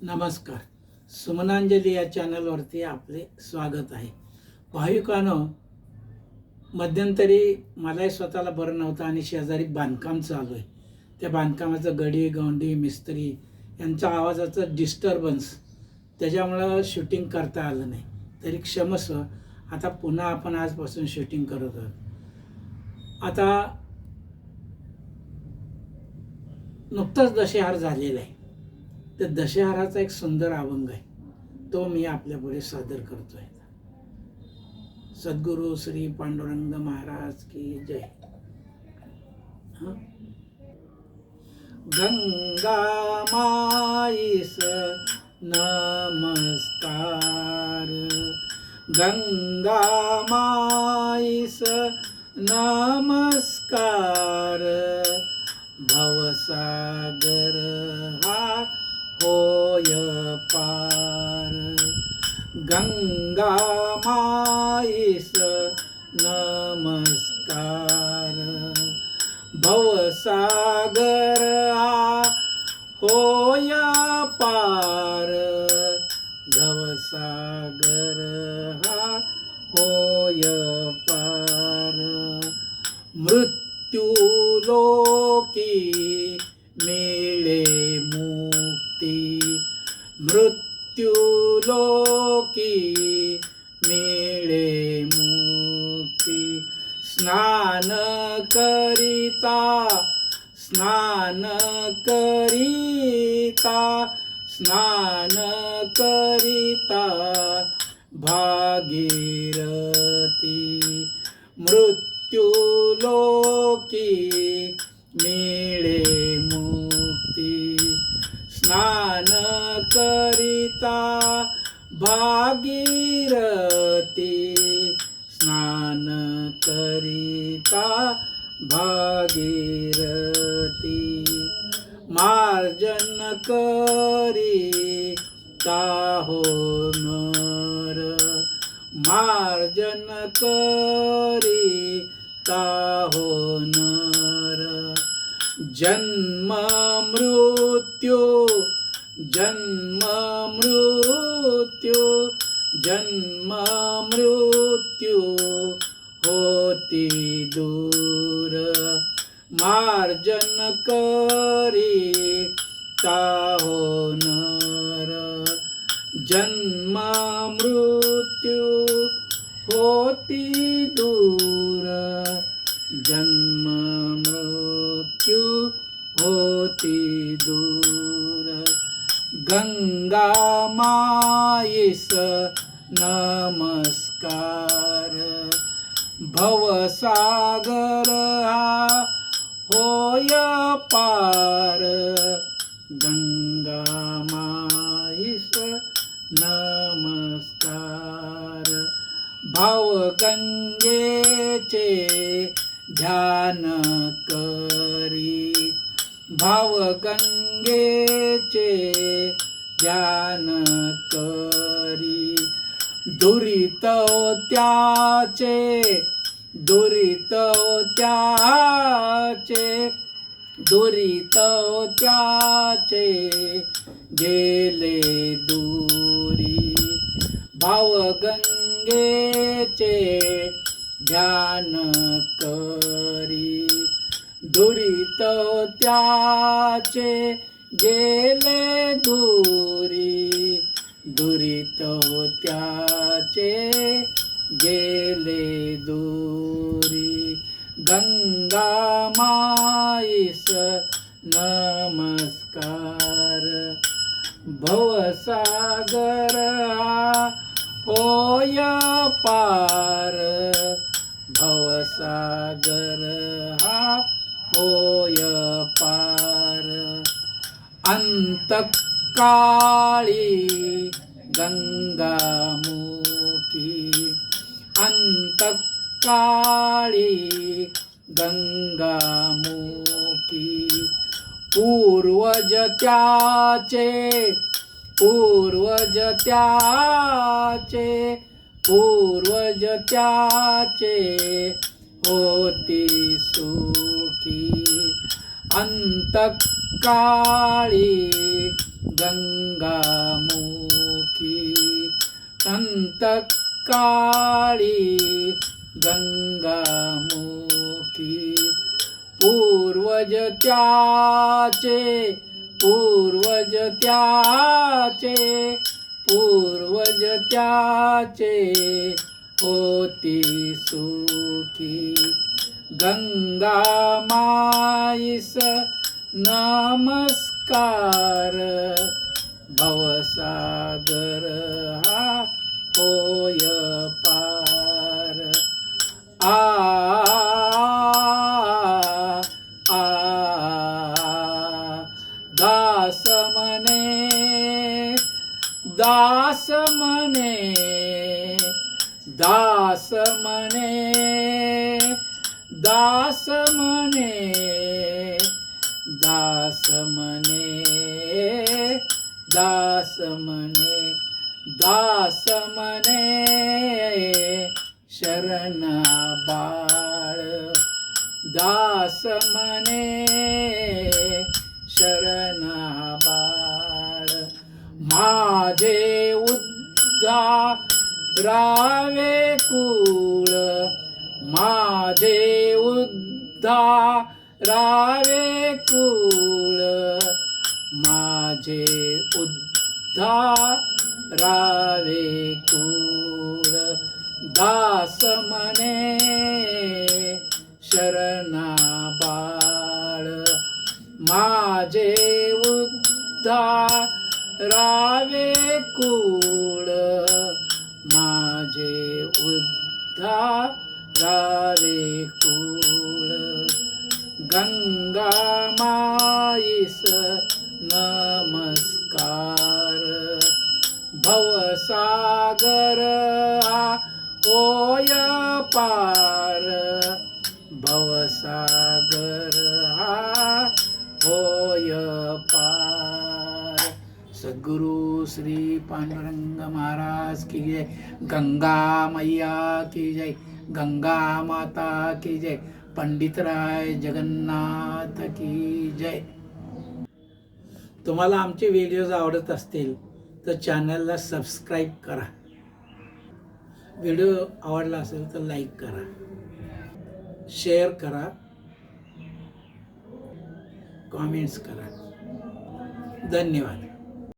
नमस्कार. सुमनांजली या चॅनलवरती आपले स्वागत आहे. भाविकांनो, मध्यंतरी मलाही स्वतःला बरं नव्हतं आणि शेजारी बांधकाम चालू आहे. त्या बांधकामाचं गडी गवंडी मिस्त्री यांचा आवाजाचं डिस्टर्बन्स त्याच्यामुळं शूटिंग करता आलं नाही. तरी क्षमस्व. आता पुन्हा आपण आजपासून शूटिंग करत आहोत. आता नुकताच दशहार झालेला आहे. तर दशहराचा एक सुंदर अभंग आहे, तो मी आपल्यापुढे सादर करतोय. सद्गुरू श्री पांडुरंग महाराज की जय. गंगा माईस नमस्कार, गंगा माईस नमस्कार. भवसागर हा होय पार, गंगा माईस नमस्कार. भवसागर हा होय पार, भवसागर हा होय पार. मृत्यू लोकी मिळे मुक्ती, मृत्यू लोकी मिळे मुक्ती. स्नान करिता, स्नान करिता, स्नान करिता भागीरथी. मृत्यू लोकी मिळे मुक्ती, स्नान करिता भागीरथी, स्नान करिता भागीरथी. मार्जन करिता हो नर, मार्जन करिता हो नर. जन्म मृत्यू, जन्म मृत्यू, जन्म मृत्यू होती दूर. मार्जन करिता हो नर, जन्म मृत्यू होती दूर, जन्म मृत्यू होती दूर. गंगा माईस नमस्कार, भवसागर हा होय पार. गंगा माईस नमस्कार. भाव गंगेचे ध्यान करी, भाव गंगेचे ध्यान करी. दुरित त्याचे, दुरित त्याचे, दुरित त्याचे गेले दूरी. भाव गंगेचे ध्यान करी, दुरित त्याचे गेले दूरी, दुरित त्याचे गेले दूरी. गंगा माईस नमस्कार. भवसागर हा होय पार, भवसागर हा होय पार. अंतकाळी गंगामुखी, अंतकाळी गंगामुखी. पूर्वज त्याचे, पूर्वज त्याचे, पूर्वज त्याचे होती सुखी. अंतकाळी गंगामुखी अंतकाळी गंगामुखी पूर्वज त्याचे पूर्वज त्याचे होती सुखी गंगा माईस नमस्कार भवसागर हा होय पार आ आ दास म्हणे दास म्हणे दास म्हणे दास म्हणे दास म्हणे दास म्हणे दास म्हणे शरण बाळ दास म्हणे शरण बाळ माझे उद्धारावे कुळ माझे उद्धारावे कुळ माझे उद्धारावे कुळ दास म्हणे शरणा बाळ माझे उद्धारावे कुळ माझे उद्धारावे कुळ गंगा माईस नमस्कार भवसागर होय पार भवसागर होय पार सद्गुरु श्री पांडुरंग महाराज की जय गंगा मैया की जय गंगा माता की जय पंडितराय जगन्नाथ की जय तुम्हाला आमचे व्हिडिओज आवडत असतील तर चॅनलला सबस्क्राईब करा व्हिडिओ आवडला असेल तर लाईक करा शेअर करा कमेंट्स करा धन्यवाद